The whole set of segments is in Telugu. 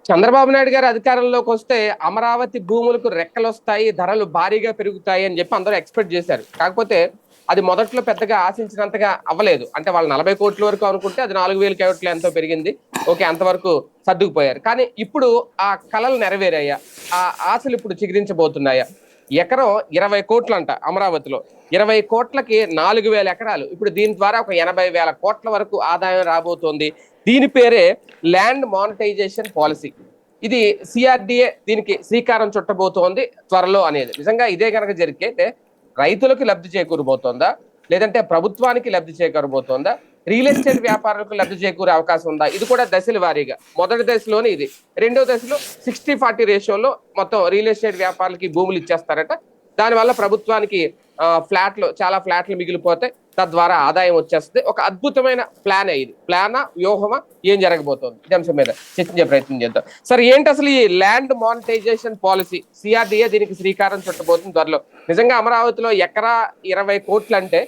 చంద్రబాబు నాయుడు గారు అధికారంలోకి వస్తే అమరావతి భూములకు రెక్కలు వస్తాయి, ధరలు భారీగా పెరుగుతాయి అని చెప్పి అందరూ ఎక్స్పెక్ట్ చేశారు. కాకపోతే అది మొదట్లో పెద్దగా ఆశించినంతగా అవ్వలేదు. అంటే వాళ్ళు 40 కోట్ల వరకు అనుకుంటే అది 4,000 కోట్లు ఎంతో పెరిగింది. ఓకే, అంతవరకు సర్దుకుపోయారు. కానీ ఇప్పుడు ఆ కళలు నెరవేరాయా? ఆ ఆశలు ఇప్పుడు చిగురించబోతున్నాయా? ఎకరం 20 కోట్లు అంట అమరావతిలో. 20 కోట్లకి 4,000 ఎకరాలు. ఇప్పుడు దీని ద్వారా ఒక 80,000 కోట్ల వరకు ఆదాయం రాబోతోంది. దీని పేరే ల్యాండ్ మానిటైజేషన్ పాలసీ. ఇది సిఆర్డిఏ దీనికి శ్రీకారం చుట్టబోతోంది త్వరలో అనేది. నిజంగా ఇదే కనుక జరిగితే రైతులకు లబ్ధి చేకూరబోతోందా, లేదంటే ప్రభుత్వానికి లబ్ధి చేకూరబోతోందా, రియల్ ఎస్టేట్ వ్యాపారులకు లబ్ధి చేకూరే అవకాశం ఉందా? ఇది కూడా దశల వారీగా. మొదటి దశలోనే ఇది. రెండో దశలో 60-40 రేషియోలో మొత్తం రియల్ ఎస్టేట్ వ్యాపారులకి భూములు ఇచ్చేస్తారట. దానివల్ల ప్రభుత్వానికి చాలా ఫ్లాట్లు మిగిలిపోతాయి. తద్వారా ఆదాయం వచ్చేస్తుంది. ఒక అద్భుతమైన ప్లానే ఇది. ప్లానా, వ్యూహమా, ఏం జరగబోతోంది? ఈ అంశం మీద చర్చించే ప్రయత్నం చేద్దాం. సరే, ఏంటి అసలు ఈ ల్యాండ్ మానిటైజేషన్ పాలసీ? సిఆర్డిఏ దీనికి శ్రీకారం చుట్టబోతుంది త్వరలో. నిజంగా అమరావతిలో ఎకరా 20 కోట్లు అంటే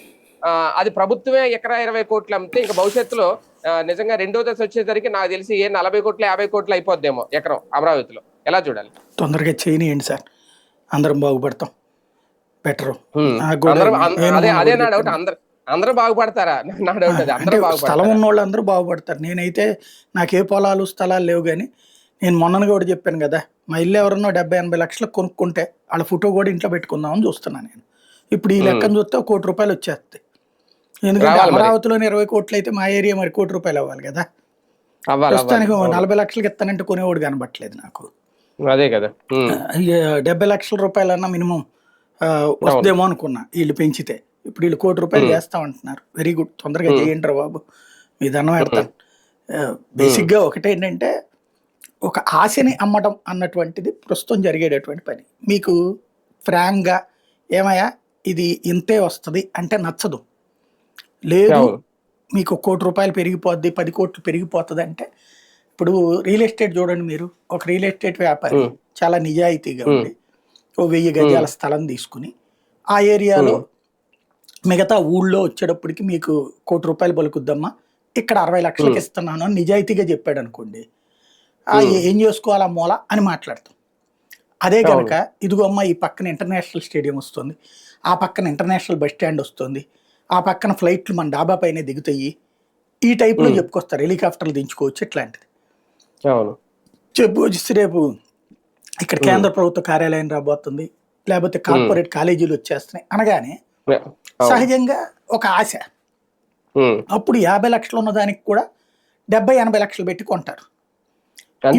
అది ప్రభుత్వమే ఎకరా 20 కోట్లు అమ్మితే ఇంకా భవిష్యత్తులో నిజంగా రెండో దశ వచ్చేసరికి నాకు తెలిసి 40 కోట్లు 50 కోట్లు అయిపోద్దేమో ఎకరం అమరావతిలో. ఎలా చూడాలి? తొందరగా చేయనియండి సార్, అందరం బాగుపడతాం. బెటర్. అదే నా డౌట్. అందరూ బాగుపడతారా? నా డౌట్ అది. అందరూ స్థలం ఉన్న వాళ్ళు అందరూ బాగుపడతారు. నేనైతే నాకే పొలాలు స్థలాలు లేవు, కానీ నేను మొన్న కూడా చెప్పాను కదా, మా ఇల్లు ఎవరన్నా 70-80 లక్షలకు కొనుక్కుంటే వాళ్ళ ఫోటో కూడా ఇంట్లో పెట్టుకుందామని చూస్తున్నాను నేను. ఇప్పుడు ఈ లెక్కను చూస్తే 1 కోటి రూపాయలు వచ్చేస్తాయి. ఎందుకంటే అమరావతిలోని 20 కోట్లు అయితే మా ఏరియా మరి 1 కోటి రూపాయలు అవ్వాలి కదా. ప్రస్తుతానికి 40 లక్షలకి ఇస్తానంటే కొనేవాడు కనబట్టలేదు నాకు. అదే కదా. 70 లక్షల రూపాయలన్నా మినిమం వస్తుందేమో అనుకున్నా వీళ్ళు పెంచితే. ఇప్పుడు వీళ్ళు 1 కోటి రూపాయలు చేస్తామంటున్నారు. వెరీ గుడ్, తొందరగా చేయండి బాబు, మీ దండం పెడతాను. బేసిక్గా ఒకటేంటంటే, ఒక ఆశని అమ్మడం అన్నటువంటిది ప్రస్తుతం జరిగేటటువంటి పని. మీకు ఫ్రాంక్గా ఏమయ్యా ఇది ఇంతే వస్తుంది అంటే నచ్చదు. లేదు మీకు 1 కోటి రూపాయలు పెరిగిపోద్ది, 10 కోట్లు పెరిగిపోతుంది అంటే, ఇప్పుడు రియల్ ఎస్టేట్ చూడండి. మీరు ఒక రియల్ ఎస్టేట్ వ్యాపారి చాలా నిజాయితీగా ఉండి 1000 గజాల స్థలం తీసుకుని ఆ ఏరియాలో మిగతా ఊళ్ళో వచ్చేటప్పటికి మీకు 1 కోటి రూపాయలు పలుకుద్దమ్మా, ఇక్కడ 60 లక్షలకి ఇస్తున్నాను అని నిజాయితీగా చెప్పాడు అనుకోండి, ఏం చేసుకోవాలా మూల అని మాట్లాడతాం. అదే కనుక ఇదిగో అమ్మ ఈ పక్కన ఇంటర్నేషనల్ స్టేడియం వస్తుంది, ఆ పక్కన ఇంటర్నేషనల్ బస్ స్టాండ్ వస్తుంది, ఆ పక్కన ఫ్లైట్లు మన డాబా పైన దిగుతాయి, ఈ టైప్లో చెప్పుకొస్తారు. హెలికాప్టర్లు దించుకోవచ్చు, ఇట్లాంటిది చెప్పు. రేపు ఇక్కడ కేంద్ర ప్రభుత్వ కార్యాలయం రాబోతుంది, లేకపోతే కార్పొరేట్ కాలేజీలు వచ్చేస్తున్నాయి అనగానే సహజంగా ఒక ఆశ. అప్పుడు 50 లక్షలు ఉన్న దానికి కూడా 70-80 లక్షలు పెట్టి కొంటారు.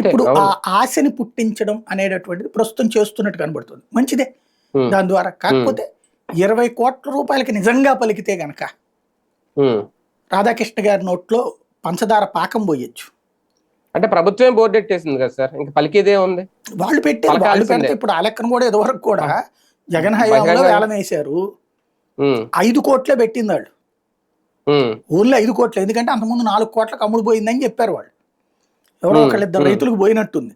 ఇప్పుడు ఆ ఆశని పుట్టించడం అనేటటువంటిది ప్రస్తుతం చేస్తున్నట్టు కనబడుతుంది. మంచిదే దాని ద్వారా. కాకపోతే 20 కోట్ల రూపాయలకి నిజంగా పలికితే గనక రాధాకృష్ణ గారి నోట్లో పంచదార పాకం పోయొచ్చు. అంటే ప్రభుత్వం బోర్డు పెట్టేసింది కదా సార్, ఇంకా పలికేదే ఉంది. వాళ్ళు పెడితే ఇప్పుడు ఆ లెక్కను కూడా ఇదివరకు కూడా జగన్ హయాంలో వేలం వేశారు. 5 కోట్లే పెట్టింది వాళ్ళు. ఊర్లో 5 కోట్లు, ఎందుకంటే అంతకుముందు 4 కోట్లకు అమ్ముడు పోయిందని చెప్పారు వాళ్ళు. ఎవరో ఒకళ్ళిద్దరు రైతులకు పోయినట్టుంది.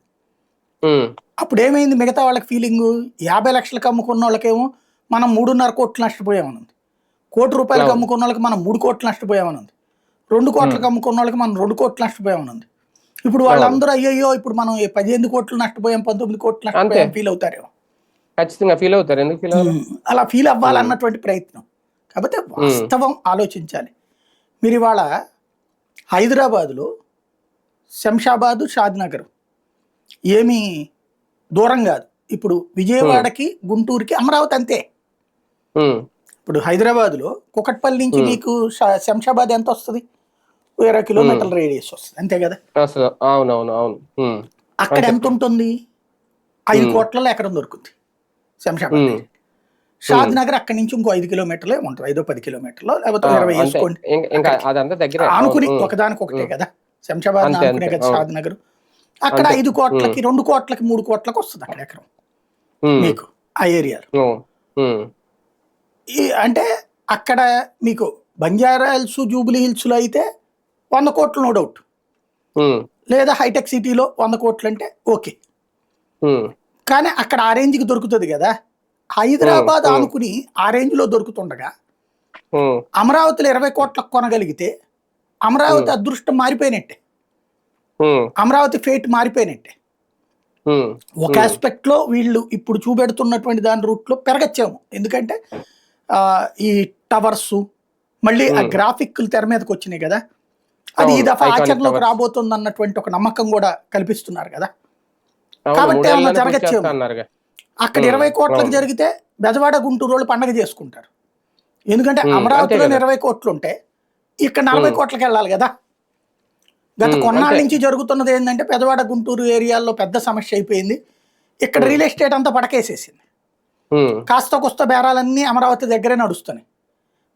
అప్పుడు ఏమైంది, మిగతా వాళ్ళకి ఫీలింగ్ 50 లక్షలకు అమ్ముకున్న వాళ్ళకేమో మనం 3.5 కోట్లు నష్టపోయామనుంది, 1 కోటి రూపాయలకు అమ్ముకున్న వాళ్ళకి మనం 3 కోట్లు నష్టపోయామనుంది, 2 కోట్లకు అమ్ముకున్న వాళ్ళకి మనం 2 కోట్లు నష్టపోయామనుంది. ఇప్పుడు వాళ్ళందరూ అయ్యో ఇప్పుడు మనం 18 కోట్లు నష్టపోయాం, 19 కోట్లు నష్టపోయాం ఫీల్ అవుతారేమో. ఖచ్చితంగా ఫీల్ అవుతారు. ఎందుకు ఫీల్ అవ్వాలి? అలా ఫీల్ అవ్వాలన్నటువంటి ప్రయత్నం. కాకపోతే వాస్తవం ఆలోచించాలి. మీరు ఇవాళ హైదరాబాదులో శంషాబాదు, షాద్నగర్ ఏమీ దూరం కాదు. ఇప్పుడు విజయవాడకి, గుంటూరుకి అమరావతి అంతే. ఇప్పుడు హైదరాబాద్లో కుకట్పల్లి నుంచి మీకు శంషాబాద్ ఎంత వస్తుంది? 20 కిలోమీటర్ల రేడియస్ వస్తుంది, అంతే కదా. అక్కడ ఎంత ఉంటుంది? 5 కోట్లలో ఎకరం దొరుకుతుంది శంషాబాద్. షాద్ నగర్ అక్కడి నుంచి ఇంకో 5 కిలోమీటర్లే ఉంటుంది, 5-10 కిలోమీటర్లు, లేకపోతే 20 వేసుకోండి. ఆనుకుని ఒకదానికొకటే కదా శంషాబాద్ ఆనుకునే కదా షాద్ నగర్. అక్కడ 5 కోట్లకి, 2 కోట్లకి, 3 కోట్లకి వస్తుంది అక్కడ ఎకరం మీకు ఆ ఏరియాలో. అంటే అక్కడ మీకు బంజారా హిల్స్, జూబ్లీ హిల్స్ లో అయితే 100 కోట్లు నో డౌట్, లేదా హైటెక్ సిటీలో 100 కోట్లు అంటే ఓకే. కానీ అక్కడ ఆ రేంజ్కి దొరుకుతుంది కదా. హైదరాబాద్ ఆనుకుని ఆ రేంజ్ లో దొరుకుతుండగా అమరావతిలో 20 కోట్లకు కొనగలిగితే అమరావతి అదృష్టం మారిపోయినట్టే, అమరావతి ఫేట్ మారిపోయినట్టే. ఉమ్, ఒక ఆస్పెక్ట్ లో వీళ్ళు ఇప్పుడు చూపెడుతున్నటువంటి దాని రూట్ లో పెరగచ్చేమో, ఎందుకంటే ఆ ఈ టవర్స్ మళ్ళీ ఆ గ్రాఫిక్లు తెర మీదకి వచ్చినాయి కదా, అది ఈ అవును, దఫా ఐకానిక్ ఆచరణలోకి టవర్స్. రాబోతుంది అన్నటువంటి ఒక నమ్మకం కూడా కల్పిస్తున్నారు కదా. అవును, కాబట్టి ఏమన్నా 3 ఏళ్లలోనే పూర్తి చేస్తా జరగచ్చేమో. అన్నారుగా. అక్కడ 20 కోట్లకు అవును. జరిగితే బెజవాడ గుంటూరు వాళ్ళు పండగ చేసుకుంటారు, ఎందుకంటే అంతే అమరావతిలో కదా. 20 కోట్లు ఉంటే ఇక్కడ 40 కోట్లకి వెళ్ళాలి కదా. గత కొన్నాళ్ళ అంతే. నుంచి జరుగుతున్నది ఏంటంటే పెదవాడ గుంటూరు ఏరియాల్లో పెద్ద సమస్య అయిపోయింది. ఇక్కడ రియల్ ఎస్టేట్ అంతా పడకేసేసింది. ఉమ్, కాస్త కొస్త బేరాలన్నీ అమరావతి దగ్గరే నడుస్తున్నాయి.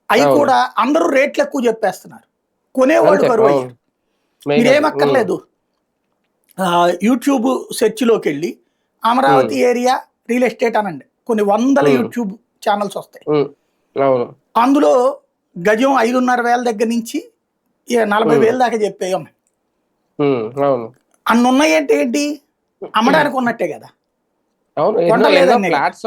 అవి అవును, కూడా అందరూ రేట్లు ఎక్కువ చెప్పేస్తున్నారు, కొనేవాళ్ళు అంతే. కరువు అవును, అయ్యారు. మెయిన్ అది. మీరేమక్కర్లేదు, యూట్యూబ్ సెర్చ్లోకి వెళ్ళి అమరావతి ఏరియా రియల్ ఎస్టేట్ అనండి, కొన్ని వందల యూట్యూబ్ ఛానల్స్ వస్తాయి. అవును. అందులో గజం 5,500 దగ్గర నుంచి 40,000 దాకా చెప్పేవి ఉన్నాయి. అవును, అన్ని ఉన్నాయి అంటే ఏంటి, అమ్మడానికి ఉన్నట్టే కదా, అవును. ఎన్నో ఎన్నో కొండలేదన్నే కదా. ఫ్లాట్స్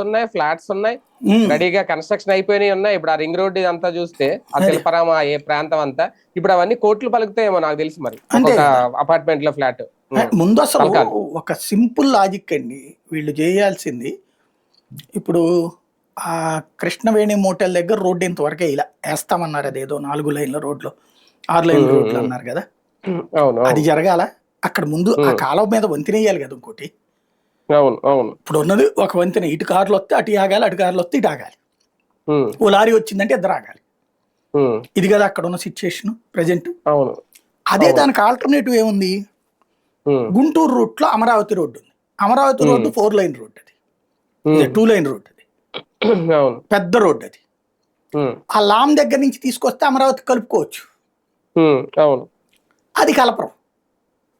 ఉన్నాయి, ఫ్లాట్స్ ఉన్నాయి ఉమ్, రెడీగా కన్స్ట్రక్షన్ అయిపోయినాయి ఉన్నాయి. ఇప్పుడు ఆ రింగ్ రోడ్ అంతా చూస్తే, ఆ అది శిల్పరామ ఏ ప్రాంతం అంతా ఇప్పుడు అవన్నీ కోట్లు పలుకుతాయేమో నాకు తెలిసి, మరి అంతే ఒక్కొక్క కదా. అపార్ట్మెంట్ లో ఫ్లాట్ ముందు అసలు పలకాలి. ఒక సింపుల్ లాజిక్ అండి వీళ్ళు చేయాల్సింది. ఇప్పుడు ఆ కృష్ణవేణి మోటల్ దగ్గర రోడ్డు ఇంతవరకే ఇలా వేస్తామన్నారు, అదేదో 4 లైన్ల రోడ్లు 6 లైన్ల రోడ్లు అన్నారు కదా, అవును, అది అవును, జరగాల. అక్కడ ముందు ఆ కాలువ మీద వంతెన వేయాలి కదా ఇంకోటి. అవును, అవును. ఇప్పుడు ఉన్నది ఒక వంతెన, ఇటు కార్లు వస్తే అటు ఆగాలి, అటు కార్లు వస్తే ఇటు ఆగాలి, ఓ లారీ వచ్చిందంటే ఇద్దరు ఆగాలి. ఇది కదా అక్కడ ఉన్న సిచ్యుయేషన్ ప్రజెంట్. అవును, అదే అవును. దానికి ఆల్టర్నేటివ్ ఏముంది, గుంటూరు రూట్ లో అమరావతి రోడ్డు ఉంది. అమరావతి రోడ్డు 4 లైన్ రోడ్, అది ఇది 2 లైన్ రోడ్, అది అవును, పెద్ద రోడ్. అది ఆ లామ్ దగ్గర నుంచి తీసుకొస్తే అమరావతి కలుపుకోవచ్చు, అవును. అది కలపరం,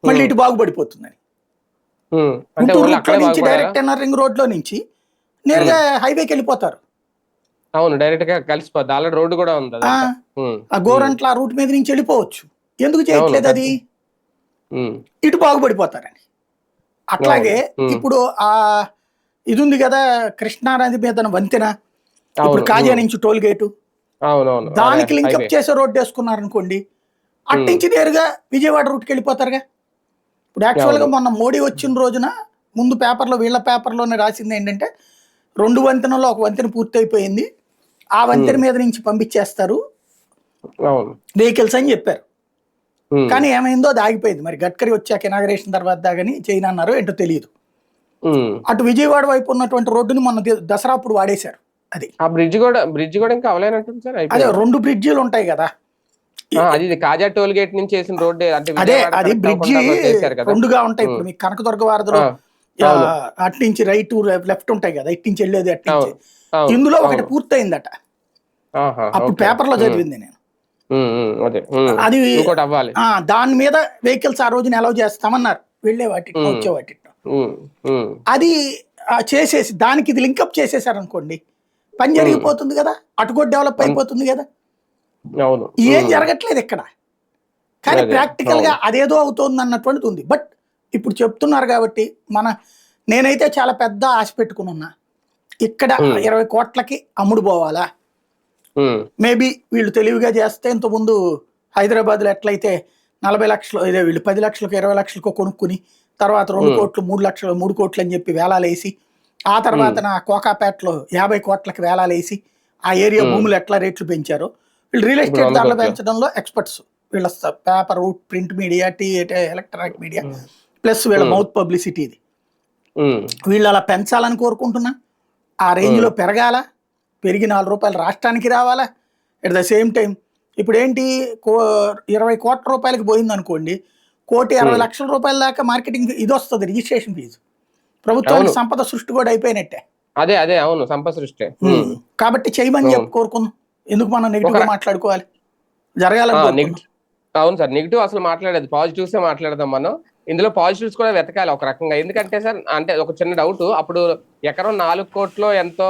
మళ్ళీ ఇటు బాగుపడిపోతుందని. అంటే గుంటూరు ఓన్లీ రూట్ లో అక్కడే నుంచి బాగుపడాలా? డైరెక్ట్ ఎన్ఆర్ రింగ్ రోడ్ లో నుంచి నేరుగా హైవేకి వెళ్ళిపోతారు. అవును, డైరెక్ట్ గా కలిసిపోద్ది, ఆల్రెడీ రోడ్డు కూడా ఉంది ఆ అదంతా. ఆ గోరంట్ల ఆ రూట్ మీద నుంచి వెళ్ళిపోవచ్చు. ఎందుకు అవును, చేయట్లేదు పెద్ద. అది, ఇటు బాగుపడిపోతారని. అవును, అట్లాగే ఇప్పుడు ఆ ఇది ఉంది కదా, కృష్ణానది మీద వంతెన, ఇప్పుడు అవును, కాజా నుంచి టోల్ గేటు, అవునవును. అదే దానికి హైవే. లింకప్ చేసే రోడ్డు వేసుకున్నారనుకోండి, అట్నుంచి నేరుగా విజయవాడ రూట్కి వెళ్ళిపోతారుగా. ఇప్పుడు యాక్చువల్గా అవును, మొన్న మోడీ వచ్చిన రోజున ముందు పేపర్లో, వీళ్ళ పేపర్లోనే రాసింది ఏంటంటే 2 వంతెనలో ఒక వంతెన పూర్తయిపోయింది, ఆ వంతెన మీద నుంచి పంపించేస్తారు అవును. వెహికల్స్ అని చెప్పారు. కానీ ఏమైందో అది ఆగిపోయింది, మరి గడ్కరీ వచ్చాక ఇనాగరేషన్ తర్వాత దాగని చైనా అన్నారో ఏంటో తెలియదు. అటు విజయవాడ వైపు ఉన్నటువంటి రోడ్డుని మొన్న దసరా అప్పుడు వాడేశారు. అది ఆ బ్రిడ్జ్ కూడా ఇంకా అవలేనట్టుంది సార్, అదే అయిపోయిందా? 2 బ్రిడ్జిలు ఉంటాయి కదా. అది ఇది కాజా టోల్ గేట్ నుంచి చేసిన రోడ్డే, అంటే అదే విజయవాడ అది కనెక్ట్ బ్రిడ్జి అవ్వకుండా చేశారు కదా. 2గా ఉంటాయి. ఇప్పుడు మీకు కనకదుర్గ వారధిలో అవును, అటు నుంచి రైట్ లెఫ్ట్ ఉంటాయి కదా, ఇటు నుంచి వెళ్ళేది అటు నుంచి. అవును, అవును, ఇందులో ఒకటి అవును. పూర్తయిందట, ఆహా, అప్పుడు ఓకే. పేపర్లో చదివింది నేను. అదే. అది ఇంకోటి అవ్వాలి. దాని మీద వెహికల్స్ ఆ రోజున అలౌ చేస్తామన్నారు, వెళ్ళే వాటిని ఉమ్, వచ్చే వాటిని. ఉమ్, ఉమ్, అది చేసేసి దానికి ఇది లింకప్ చేసేసారు అనుకోండి, పని ఉమ్, జరిగిపోతుంది కదా, అటు కూడా డెవలప్ అయిపోతుంది కదా. అవును. ఏం జరగట్లేదు ఇక్కడ, కానీ అదే. ప్రాక్టికల్ గా అవును. అదేదో అవుతోంది అన్నటువంటిది ఉంది. బట్ ఇప్పుడు చెప్తున్నారు కాబట్టి నేనైతే చాలా పెద్ద ఆశ పెట్టుకుని ఉన్నా, ఇక్కడ ఉమ్, 20 కోట్లకి అమ్ముడు పోవాలా. ఉమ్, మేబీ వీళ్ళు తెలివిగా చేస్తే ఇంతకుముందు హైదరాబాద్లో ఎట్లయితే 40 లక్షలు, ఇదే వీళ్ళు 10 లక్షలకు 20 లక్షలకు కొనుక్కుని తర్వాత 2 కోట్లు 3 లక్షలు 3 కోట్లు అని చెప్పి వేలాలేసి, ఆ తర్వాత నా కోకాపేటలో 50 కోట్లకి వేలాలేసి ఆ ఏరియా ఉమ్. భూములు ఎట్లా రేట్లు పెంచారో, వీళ్ళు రియల్ ఇప్పుడు ఎస్టేట్ 100 ధరలు కోట్లు. పెంచడంలో ఎక్స్పర్ట్స్. వీళ్ళ paper, print media, electronic media, plus వీళ్ళ ఉమ్, మౌత్ పబ్లిసిటీ. ఇది ఉమ్, వీళ్ళు అలా పెంచాలని కోరుకుంటున్నా, ఆ రేంజ్లో పెరగాల, పెరిగి 4 రూపాయలు రాష్ట్రానికి రావాలా. ఎట్ ద సేమ్ టైం ఇప్పుడు ఏంటి, 20 కోట్ల రూపాయలకి పోయింది అనుకోండి, 1,60,00,000 రూపాయల దాకా మార్కెటింగ్ ఇది వస్తుంది, రిజిస్ట్రేషన్ ఫీజు. ప్రభుత్వానికి అవును. సంపద సృష్టి కూడా అయిపోయినట్టే. అదే, అదే, అవును, సంపద సృష్టి. కాబట్టి చేయమని చెప్పి అవును. కోరుకుందాం, ఎందుకు మనం ఒక నెగిటివ్గా మాట్లాడుకోవాలి, జరగాలని కోరుకుందాం. నెగిటివ్. అవును సార్, నెగిటివ్ అసలు మాట్లాడేది, పాజిటివ్సే మాట్లాడదాం మనం. ఇందులో పాజిటివ్స్ కూడా వెతకాలి ఒక రకంగా. ఎందుకంటే సార్, అంటే ఒక చిన్న డౌట్, అప్పుడు ఎకరం 4 కోట్లు ఎంతో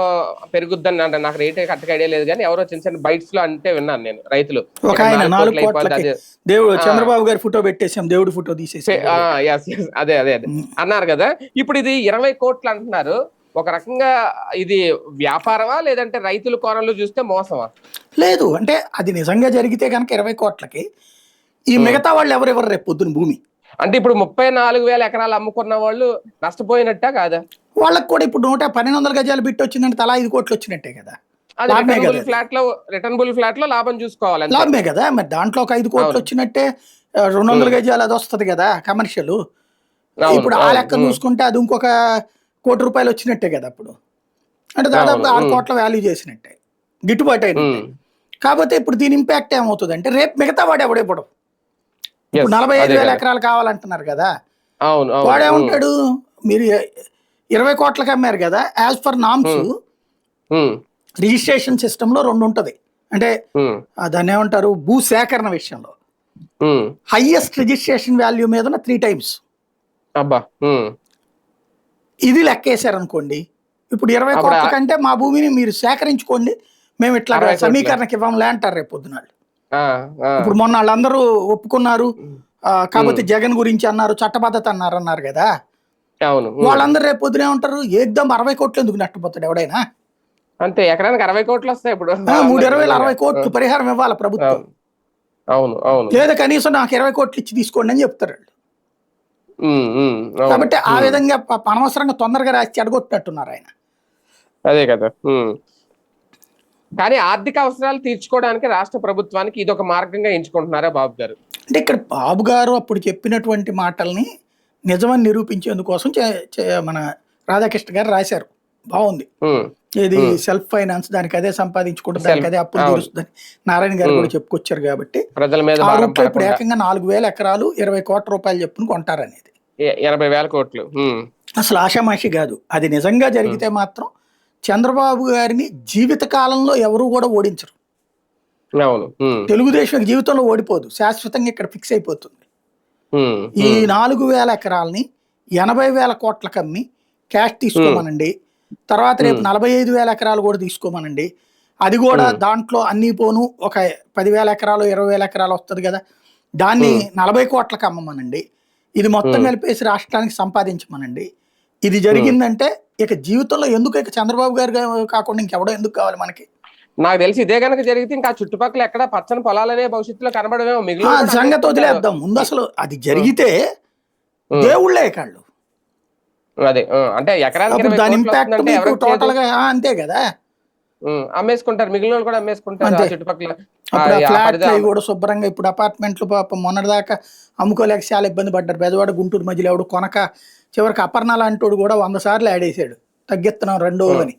పెరుగుద్దని, అంటే నాకు రేట్ కరెక్ట్గా ఐడియా లేదు, కానీ ఎవరో చిన్న చిన్న బైట్స్ లో అంటే విన్నాను నేను, రైతులు ఒక ఇక్కడ ఆయన 4 4 కోట్లు అయిపోద్ది కోట్లకి అది. దేవుడు చంద్రబాబు గారి ఫోటో పెట్టేసాం, దేవుడి ఫోటో తీసేసాం గవర్నమెంట్. ఎస్, ఎస్, అదే, అదే, అదే అన్నారు కదా. ఇప్పుడు ఇది 20 కోట్లు అంటున్నారు. ఒక రకంగా ఇది వ్యాపారమా, లేదంటే రైతుల కోణంలో చూస్తే మోసమా? లేదు అంటే అది నిజంగా జరిగితే కనుక 20 కోట్లకి ఈ మిగతా వాళ్ళు ఎవరెవరు రేపు పొద్దున భూమి అంటే ఇప్పుడు 34,000 ఎకరాలు అమ్ముకున్న వాళ్ళు నష్టపోయినట్టా కాదా? వాళ్ళకి కూడా ఇప్పుడు 1200 గజాలు బిట్ వచ్చిందంటే తలా 5 కోట్లు వచ్చినట్టే కదా, అది లాభమే కదా అది. రిటర్నబుల్ ఫ్లాట్ లో లాభం చూసుకోవాలి అంతే. లాభమే కదా, మరి దాంట్లో ఒక 5 కోట్లు అవును. వచ్చినట్టే 200 గజాలు అది వస్తుంది కదా కమర్షియల్. అవును, ఇప్పుడు ఆ అవును. లెక్క చూసుకుంటే అది ఇంకొక ₹1,00,00,000 వచ్చినట్టే కదా అప్పుడు. అంటే దాదాపు అవును. 6 కోట్ల వాల్యూ చేసినట్టే, గిట్టుబాటు అయినట్టే. కాకపోతే ఇప్పుడు దీని ఇంపాక్ట్ ఏమవుతుంది అంటే రేపు మిగతా వాడు ఎవడెప్పుడు ఇప్పుడు ఎస్, అదే 45,000 కదా. ఎకరాలు కావాలంటున్నారు కదా, అవును, అవును. వాడేమంటాడు, మీరు 20 కోట్లకి అమ్మారు కదా, యాజ్ పర్ నామ్స్ రిజిస్ట్రేషన్ సిస్టంలో 2 ఉంటుంది. అంటే దాన్ని ఏమంటారు, భూ సేకరణ విషయంలో హైయెస్ట్ రిజిస్ట్రేషన్ వాల్యూ మీద 3 times అబ్బా. ఇది లెక్కేశారు అనుకోండి. ఇప్పుడు 20 అప్పుడు కోట్ల కంటే మా భూమిని మీరు సేకరించుకోండి, మేము ఇట్లా 60 కోట్లు. సమీకరణకి ఇవ్వంలే అంటారు రేపు పొద్దున. ఆ, ఆ. ఇప్పుడు మొన్న వాళ్ళందరూ ఒప్పుకున్నారు, కాకపోతే జగన్ గురించి అన్నారు, చట్టబద్ధత అన్నారు కదా. అవును. వాళ్ళందరూ రేపు పొద్దున ఏమంటారు, ఏకదం 60 కోట్లు ఎందుకు నష్టపోతాడు ఎవడైనా. అంతే, ఎకరానికి 60 కోట్లు వస్తాయి ఇప్పుడు. 3,20,60 కోట్లు పరిహారం ఇవ్వాలి ప్రభుత్వం. అవును, అవును. లేదా కనీసం నాకు 20 కోట్లు ఇచ్చి తీసుకోండి అని చెప్తారు వాళ్ళు. కాబట్టి ఆ విధంగా అనవసరంగా తొందరగా రాసి చెడగొట్టినట్టున్నారు ఆయన. అదే కదా. కానీ ఆర్థిక అవసరాలు తీర్చుకోవడానికి రాష్ట్ర ప్రభుత్వానికి ఇది ఒక మార్గంగా ఎంచుకుంటున్నారా బాబు గారు? అంటే ఇక్కడ బాబు గారు అప్పుడు చెప్పినటువంటి మాటల్ని నిజమని నిరూపించేందుకోసం మన రాధాకృష్ణ గారు రాశారు, బాగుంది. ఇది సెల్ఫ్ ఫైనాన్స్, దానికి అదే సంపాదించుకుంటుంది, దానికి అదే అప్పులు తీరుస్తుందని నారాయణ గారు కూడా చెప్పుకొచ్చారు. కాబట్టి ప్రజల మీద ఆ రూట్లో ఇప్పుడు ఏకంగా 4,000 ఎకరాలు 20 కోట్ల రూపాయలు చెప్పుకుని కొంటారనేది 80,000 కోట్లు అసలు ఆషామాషి కాదు. అది నిజంగా జరిగితే మాత్రం చంద్రబాబు గారిని జీవిత కాలంలో ఎవరు కూడా ఓడించరు. తెలుగుదేశం జీవితంలో ఓడిపోదు, శాశ్వతంగా ఇక్కడ ఫిక్స్ అయిపోతుంది. ఈ 4,000 ఎకరాలని 80,000 కోట్లకు అమ్మి క్యాష్ తీసుకోమనండి, తర్వాత రేపు 45,000 ఎకరాలు కూడా తీసుకోమనండి. అది కూడా దాంట్లో అన్ని పోను ఒక 10,000 ఎకరాలు 20,000 ఎకరాలు వస్తుంది కదా, దాన్ని 40 కోట్లకు అమ్మమనండి. ఇది మొత్తం కలిపేసి రాష్ట్రానికి సంపాదించమనండి. ఇది జరిగిందంటే ఇక జీవితంలో ఎందుకు ఇక చంద్రబాబు గారు కాకుండా ఇంకెవడో ఎందుకు కావాలి మనకి? నాకు తెలిసి ఇదే కనుక జరిగితే ఇంకా చుట్టుపక్కల ఎక్కడ పచ్చని పొలాలనే భవిష్యత్తులో కనబడవేమో. మిగిలిన సంగతి వదిలేద్దాం ముందు, అసలు అది జరిగితే దేవుళ్ళే కాళ్ళు. అదే అంటే ఎకరానికి దాని ఇంపాక్ట్ టోటల్ గా అంతే కదా, అమ్మేసుకుంటారు, మిగిలిన వాళ్ళు కూడా అమ్మేసుకుంటారు చుట్టుపక్కల. ఫ్లాట్లు కూడా శుభ్రంగా ఇప్పుడు అపార్ట్మెంట్లు పాపం మొన్నటిదాకా అమ్ముకోలేక చాలా ఇబ్బంది పడ్డారు. బెజవాడ గుంటూరు మధ్యలో ఎవడు కొనక చివరికి అపర్ణ లాంటి కూడా 100 సార్లు ఆడేసాడు తగ్గిస్తున్నాం 2 అని.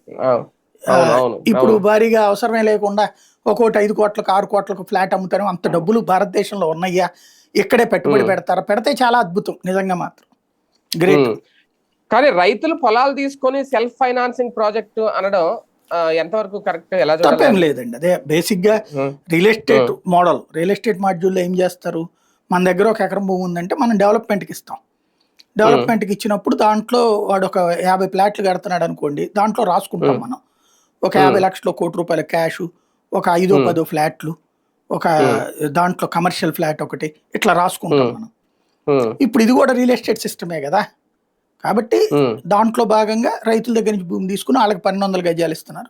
ఇప్పుడు భారీగా అవసరమే లేకుండా ఒక్కోటి 5 కోట్లకు 6 కోట్లకు ఫ్లాట్ అమ్ముతారు. అంత డబ్బులు భారతదేశంలో ఉన్నాయా, ఇక్కడే పెట్టుబడి పెడతారా, పెడితే చాలా అద్భుతం నిజంగా మాత్రం గ్రేట్. కానీ రైతులు పొలాలు తీసుకొని సెల్ఫ్ ఫైనాన్సింగ్ ప్రాజెక్టు అనడం ఎంతవరకు కరెక్ట్? ఎలా తప్పేం లేదండి. అదే బేసిక్ గా real estate model. Real estate మాడ్యూల్లో ఏం చేస్తారు, మన దగ్గర 1 ఎకరం భూమి ఉందంటే మనం డెవలప్మెంట్కి ఇస్తాం. డెవలప్మెంట్కి ఇచ్చినప్పుడు దాంట్లో వాడు ఒక 50 ఫ్లాట్లు కడుతున్నాడు అనుకోండి, దాంట్లో రాసుకుంటాం మనం ఒక 50 లక్షలు, ₹1,00,00,000 క్యాష్, ఒక 5-10 ఫ్లాట్లు, ఒక దాంట్లో కమర్షియల్ ఫ్లాట్ ఒకటి, ఇట్లా రాసుకుంటాం మనం. ఇప్పుడు ఇది కూడా రియల్ ఎస్టేట్ సిస్టమే కదా. కాబట్టి దాంట్లో భాగంగా రైతుల దగ్గర నుంచి భూమి తీసుకుని వాళ్ళకి 1,200 గజాలు ఇస్తున్నారు.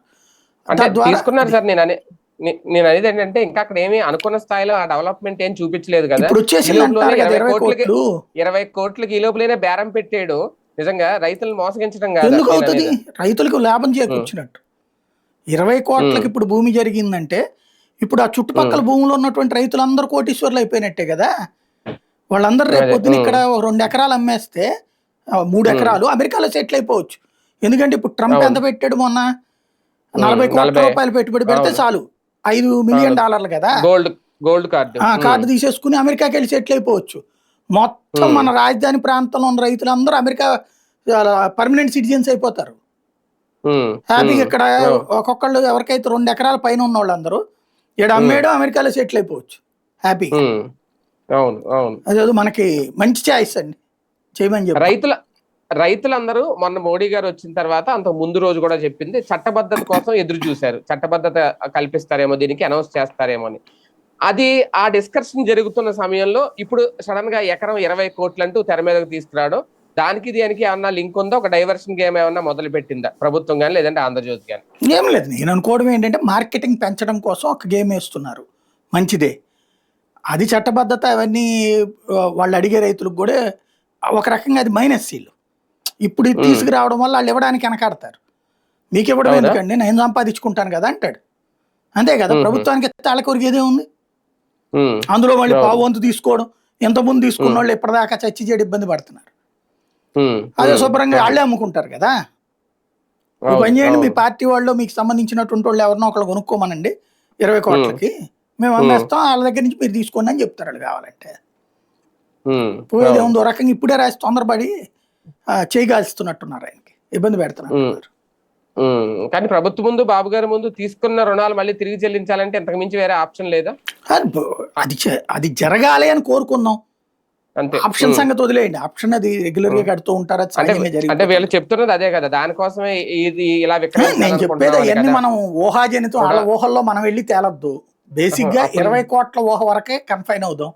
తీసుకున్నారు సార్. నేను అనేది ఏంటంటే ఇంకా అక్కడ ఏమి అనుకున్న స్థాయిలో ఆ డెవలప్మెంట్ ఏం చూపించలేదు కదా. ఇప్పుడు వచ్చేసి 20 కోట్లకి ఈ లోపలనే బేరం పెట్టాడు. నిజంగా రైతులను మోసగించడం కాదు, ఎందుకు అవుతుంది, రైతులకు లాభం చేకూర్చినట్టు. 20 కోట్లకి ఇప్పుడు భూమి జరిగిందంటే ఇప్పుడు ఆ చుట్టుపక్కల భూములు ఉన్నటువంటి రైతులందరూ కోటీశ్వర్లు అయిపోయినట్టే కదా. వాళ్ళందరూ రేపు పొద్దున ఇక్కడ 2 ఎకరాలు అమ్మేస్తే 3 ఎకరాలు అమెరికాలో సెటిల్ అయిపోవచ్చు. ఎందుకంటే ఇప్పుడు ట్రంప్ ఎంత పెట్టాడు, మొన్న 40 కోట్ల రూపాయలు పెట్టుబడి పెడితే చాలు, $5 మిలియన్ కదా. గోల్డ్ కార్డు తీసేసుకుని అమెరికాకి వెళ్ళి సెటిల్ అయిపోవచ్చు. మొత్తం మన రాజధాని ప్రాంతంలో ఉన్న రైతులందరూ అమెరికా పర్మనెంట్ సిటిజన్స్ అయిపోతారు హ్యాపీగా. ఇక్కడ ఒక్కొక్కళ్ళు ఎవరికైతే 2 ఎకరాల పైన ఉన్న వాళ్ళందరూ ఇక్కడ అమ్మేయడం, అమెరికాలో సెటిల్ అయిపోవచ్చు హ్యాపీగా. అదే మనకి మంచి ఛాయిస్ అండి, చేయమని చెప్పి. రైతులందరూ మొన్న మోడీ గారు వచ్చిన తర్వాత అంత ముందు రోజు కూడా చెప్పింది చట్టబద్ధత కోసం ఎదురు చూశారు, చట్టబద్ధత కల్పిస్తారేమో, దీనికి అనౌన్స్ చేస్తారేమో అని. అది ఆ డిస్కషన్ జరుగుతున్న సమయంలో ఇప్పుడు సడన్ గా ఎకరం 20 కోట్లు అంటూ తెర మీదకి తీసుకురావడం, దానికి ఏమన్నా లింక్ ఉందా? ఒక డైవర్షన్ గేమ్ ఏమన్నా మొదలు పెట్టిందా ప్రభుత్వం కానీ, లేదంటే ఆంధ్రజ్యోతి కానీ? ఏం లేదు, నేను అనుకోవడం ఏంటంటే మార్కెటింగ్ పెంచడం కోసం ఒక గేమ్ వేస్తున్నారు, మంచిదే. అది చట్టబద్ధత అవన్నీ వాళ్ళు అడిగే రైతులకు కూడా ఒక రకంగా అది మైనస్ సీలు. ఇప్పుడు ఇది తీసుకురావడం వల్ల వాళ్ళు ఇవ్వడానికి వెనకాడతారు. మీకు ఇవ్వడం అవునా? ఎందుకండి, నేను సంపాదించుకుంటాను కదా అంటాడు. అంతే కదా, ప్రభుత్వానికి తాళకొరిగేదే ఉంది. అందులో మళ్ళీ పావు వంతు తీసుకోవడం, ఎంతమంది తీసుకున్న వాళ్ళు ఇప్పటిదాకా చచ్చి చెడు ఇబ్బంది పడుతున్నారు. అదే శుభ్రంగా వాళ్ళే అమ్ముకుంటారు కదా. ఒక పని చేయండి, మీ పార్టీ వాళ్ళు మీకు సంబంధించినటువంటి వాళ్ళు ఎవరినో ఒకళ్ళు కొనుక్కోమనండి 20 కోట్లకి, మేము అమ్మేస్తాం, వాళ్ళ దగ్గర నుంచి మీరు తీసుకోండి అని చెప్తారు వాళ్ళు కావాలంటే. పోయేది ఏముందో రకంగా ఇప్పుడే రాసి తొందరపడి చేయగాల్స్తున్నట్టున్నారు, ఆయనకి ఇబ్బంది పెడుతున్నారు. కానీ ప్రభుత్వం ముందు, బాబు గారి ముందు తీసుకున్న రుణాలు మళ్ళీ తిరిగి చెల్లించాలంటే ఇంతకు మించి వేరే ఆప్షన్ లేదా? అది జరగాలి అని కోరుకుందాం. అంతే. ఆప్షన్ సంగతి వదిలేయండి, ఆప్షన్ అది రెగ్యులర్ గా కడుతూ ఉంటారు. అంటే వీళ్ళు చెప్తున్నది అదే కదా, దానికోసమే ఇది ఇలా నేను చెప్పేది అవన్నీ మనం ఊహాజనితం, వాళ్ళ ఊహల్లో మనం వెళ్ళి తేలొద్దు. బేసిక్ గా 20 కోట్ల ఊహ వరకే కన్ఫైన్ అవుదాం.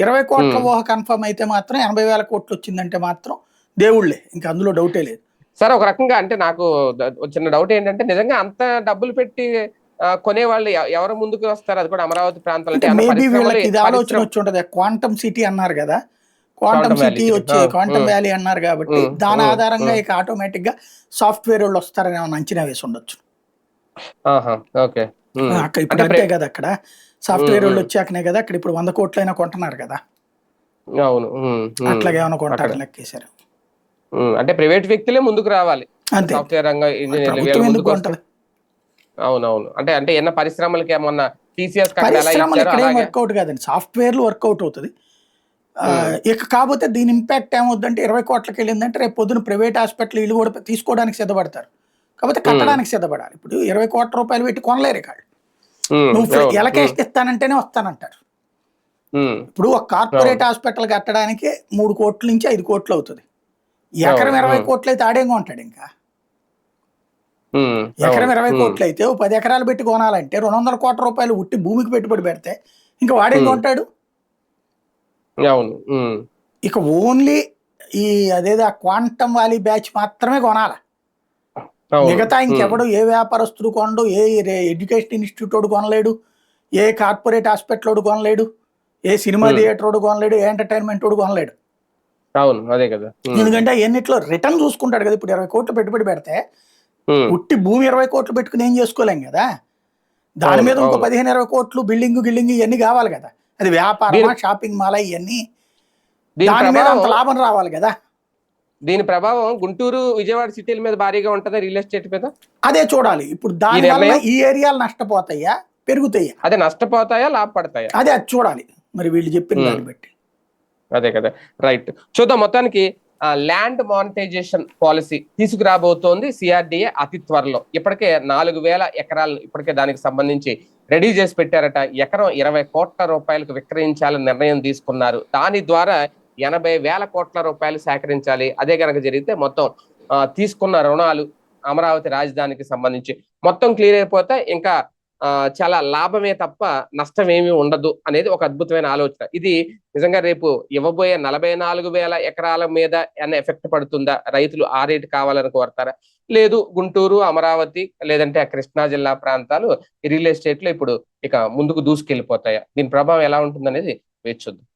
20 కోట్ల ఊహ కన్ఫర్మ్ అయితే మాత్రం 80,000 కోట్లు వచ్చిందంటే మాత్రం దేవుళ్ళే, ఇంకా అందులో డౌటే లేదు. సార్ ఒక రకంగా అంటే నాకు చిన్న డౌట్ ఏంటంటే, నిజంగా అంత డబ్బులు పెట్టి కొనేవాళ్ళు ఎవరు ముందుకు వస్తారు? అది కూడా అమరావతి ప్రాంతాలు. మేబీ వీళ్ళకి ఇది ఆలోచన వచ్చి ఉంటది. క్వాంటమ్ సిటీ అన్నారు కదా, క్వాంటమ్ సిటీ వచ్చి క్వాంటమ్ వ్యాలీ అన్నారు కాబట్టి దాని ఆధారంగా ఇక ఆటోమేటిక్ గా సాఫ్ట్వేర్ వాళ్ళు వస్తారని ఏమైనా అంచనా వేసి ఉండొచ్చు. అక్కడ ఇప్పుడు అంతే కదా, అక్కడ సాఫ్ట్వేర్ వాళ్ళు వచ్చాకనే కదా అక్కడ ఇప్పుడు 100 కోట్లైనా కొంటున్నారు కదా. అవును, అట్లాగే ఏమైనా కొంటారని లెక్కేశారు. అంటే ప్రైవేట్ వ్యక్తులే ముందుకు రావాలి, అంతే. సాఫ్ట్వేర్ రంగం ఇంజనీర్లు. అవునవును. అంటే ఏమన్నా పరిశ్రమలకి ఏమన్నా టీసీఎస్ వర్కౌట్ కాదండి, సాఫ్ట్వేర్లు వర్కౌట్ అవుతుంది. ఇక కాకపోతే దీని ఇంపాక్ట్ ఏమవుతుందంటే 20 కోట్లకి వెళ్ళిందంటే రేపు పొద్దున ప్రైవేట్ హాస్పిటల్ వీళ్ళు కూడా తీసుకోవడానికి సిద్ధపడతారు. కాకపోతే కట్టడానికి సిద్ధపడాలి. ఇప్పుడు 20 కోట్ల రూపాయలు పెట్టి కొనలేరు కాళ్ళు. నువ్వు ఎలకేస్ట్ ఇస్తానంటేనే వస్తానంటారు. ఇప్పుడు ఒక కార్పొరేట్ హాస్పిటల్ కట్టడానికి 3 కోట్ల నుంచి 5 కోట్లు అవుతుంది. ఎకరం 20 కోట్లు అయితే ఆడేం కొంటాడు? ఇంకా ఎకరం 20 కోట్లు అయితే 10 ఎకరాలు పెట్టి కొనాలంటే 200 కోట్ల రూపాయలు ఉట్టి భూమికి పెట్టుబడి పెడితే ఇంకా వాడేం కొంటాడు? ఇక ఓన్లీ ఈ అదేదో క్వాంటమ్ వ్యాలీ బ్యాచ్ మాత్రమే కొనాల. మిగతా ఇంకెవడు ఏ వ్యాపారస్తుడు కొనడు, ఏ ఎడ్యుకేషన్ ఇన్స్టిట్యూట్ వాడు కొనలేడు, ఏ కార్పొరేట్ హాస్పిటల్ వాడు కొనలేడు, ఏ సినిమా థియేటర్ వాడు కొనలేడు, ఏ ఎంటర్టైన్మెంట్ వాడు కొనలేడు. ఎందుకంటే ఎన్నిట్లో రిటర్న్ చూసుకుంటాడు కదా. ఇప్పుడు 20 కోట్లు పెట్టుబడి పెడితే ఉట్టి భూమి 20 కోట్లు పెట్టుకుని ఏం చేసుకోలేం కదా. దాని మీద ఇంకో 15-20 కోట్లు బిల్డింగ్ ఇవన్నీ కావాలి కదా. అది వ్యాపారమా, షాపింగ్ మాల్, ఇవన్నీ దాని మీద అంత లాభం రావాలి కదా. దీని ప్రభావం గుంటూరు, విజయవాడ సిటీల మీద భారీగా ఉంటుందా రియల్ ఎస్టేట్ మీద? అదే చూడాలి. ఇప్పుడు దాని వల్ల ఈ ఏరియాలు నష్టపోతాయా, పెరుగుతాయా? అదే నష్టపోతాయా, లాభపడతాయా? అదే అది చూడాలి మరి వీళ్ళు చెప్పిన దాన్ని బట్టి. అదే కదా, రైట్. చూద్దాం. మొత్తానికి ల్యాండ్ మానిటైజేషన్ పాలసీ తీసుకురాబోతోంది సిఆర్డిఏ అతి త్వరలో. ఇప్పటికే 4,000 ఎకరాలను ఇప్పటికే దానికి సంబంధించి రెడీ చేసి పెట్టారట. ఎకరం 20 కోట్ల రూపాయలకు విక్రయించాలని నిర్ణయం తీసుకున్నారు. దాని ద్వారా 80,000 కోట్ల రూపాయలు సేకరించాలి. అదే కనుక జరిగితే మొత్తం తీసుకున్న రుణాలు అమరావతి రాజధానికి సంబంధించి మొత్తం క్లియర్ అయిపోతే ఇంకా చాలా లాభమే తప్ప నష్టం ఏమీ ఉండదు అనేది ఒక అద్భుతమైన ఆలోచన. ఇది నిజంగా రేపు ఇవ్వబోయే 44,000 ఎకరాల మీద ఏమైనా ఎఫెక్ట్ పడుతుందా? రైతులు ఆ రేటు కావాలని కోరతారా? లేదు గుంటూరు, అమరావతి లేదంటే కృష్ణా జిల్లా ప్రాంతాలు రియల్ ఎస్టేట్ లో ఇప్పుడు ఇక ముందుకు దూసుకెళ్లిపోతాయా? దీని ప్రభావం ఎలా ఉంటుందనేది వేచి చూద్దాం.